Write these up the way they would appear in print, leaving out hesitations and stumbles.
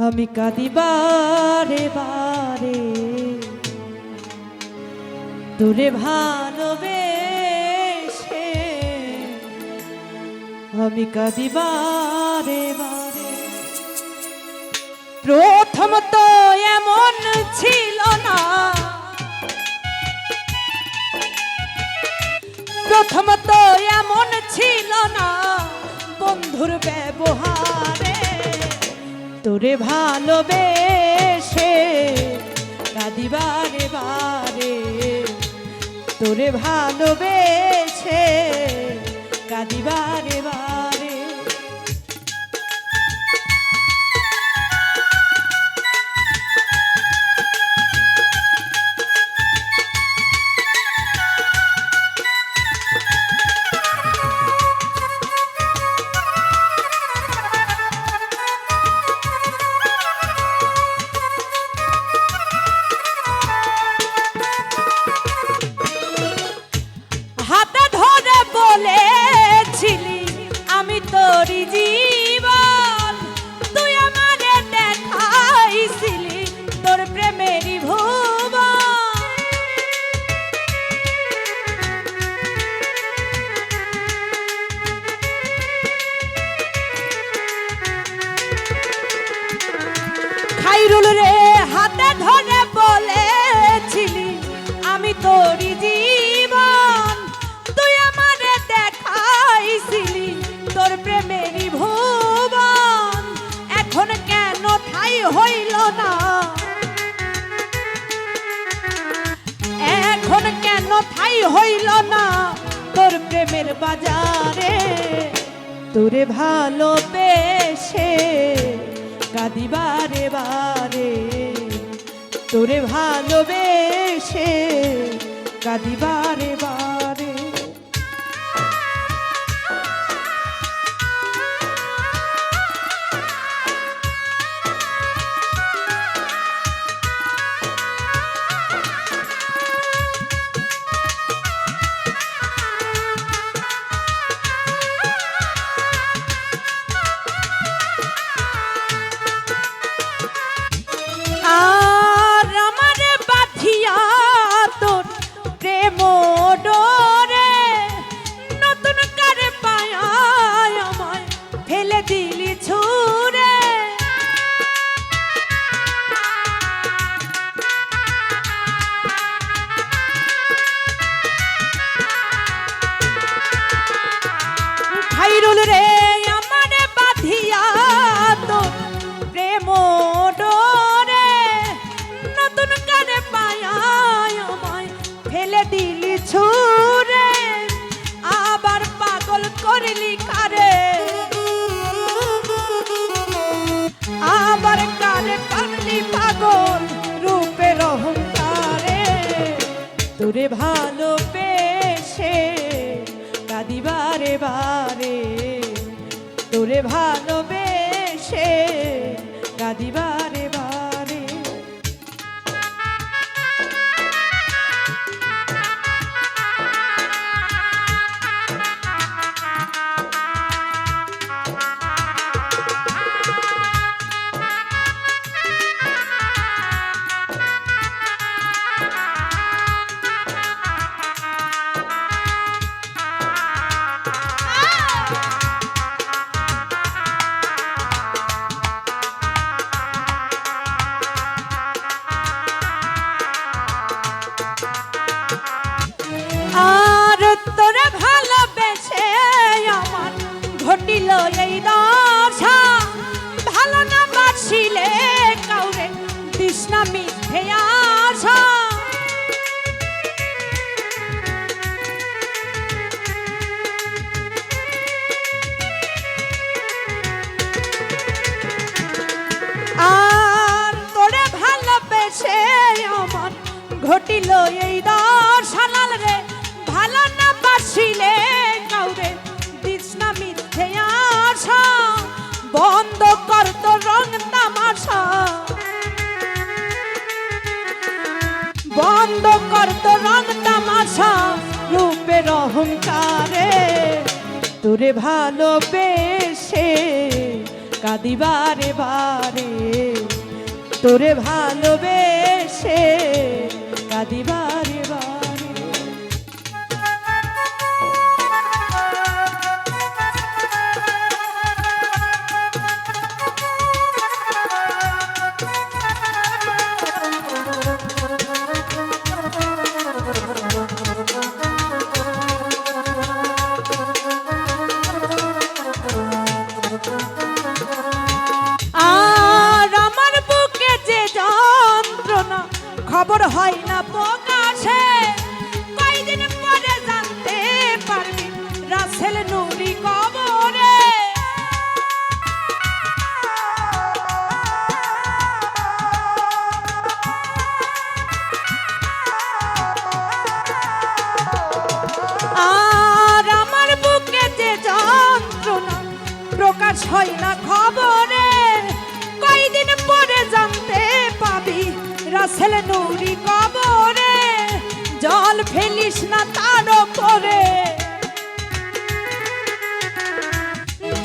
আমি কাঁদি বারে বারে তোরে ভালোবেসে, আমি কাঁদি বারে বারে। প্রথম তো এমন ছিল না, প্রথম তো এমন ছিল না বন্ধুর ব্যবহারে, তোরে ভালোবেসে কাঁদি বারে বারে, তোরে ভালোবেসে কাঁদি বারে বারে। বলেছিলি আমি তোরই জীবন, তুই আমারে দেখাইছিলি তোর প্রেমেরই ভুবন। খাইরুল রে হাতে ধরে বলেছিলি আমি তোরই জীবন, দেখাইছিলি তোর প্রেমেরই ভুবন। এখন কেন ঠাই হইল না, এখন কেন ঠাই হইল না তোর প্রেমের বাজারে, তোরে ভালোবেসে কাঁদি বারে বারে, তোরে ভালোবেসে কাঁদি বারে বারে। খাইরুল রে আমারে বাঁধিয়া তোর প্রেম ডোরে, নতুন করে পায়া আমায় ফেলে দিলি ছুরে, আবার পাগল করলি কারে, আবার কারে করলি পাগল রূপের অহংকারে, তোরে ভালোবেসে কাঁদি বারে বারে, তোরে ভালোবেসে কাঁদি বারে বারে। আর তোরে ভালোবেসে আমার ঘটিল এই দশা, ভালো না বাসিলে কাউরে দিস না মিথ্যে আশা। আর তোরে ভালোবেসে আমার ঘটিল এই দশা, লাল রে ভালো না বাসিলে কাউরে দিস না মিথ্যে আশা। বন্ধ কর তো রং তামাশা, বন্ধ কর তো রং তামাশা রূপের অহংকারে, তোরে ভালোবেসে কাঁদিবারে বারে তোরে ভালোবেসে কাঁদিবারে বারে। খবর হয় না প্রকাশে, কয়দিন পরে জানতে পারবি রাসেল নুরি কবরে। আর আমার বুকে যে যন্ত্রণা প্রকাশ হয় না খবরে, কয়দিন পরে জানতে পাবি রাসেল নুরি কবরে। জল ফেলিস না তার উপরে,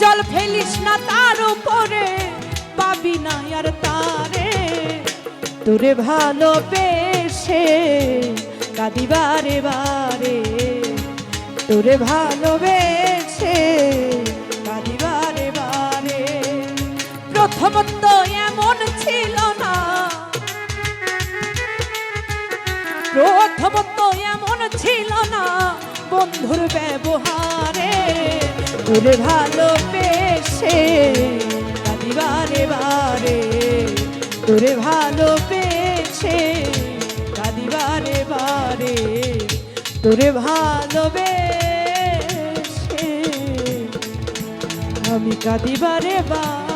জল ফেলিস না তার উপরে, পাবি না আর তারে তোরে ভালোবেসে কাঁদিবারে বারে তোরে ভালোবেসে কাঁদিবারে বারে। প্রথমত এমন ছিল না, প্রথমত এমন ছিল না বন্ধুর ব্যবহারে তোরে ভালোবেসে কাঁদিবারে বারে তোরে ভালোবেসে কাঁদিবারে বারে তোরে ভালোবেসে আমি কাঁদিবারে বারে।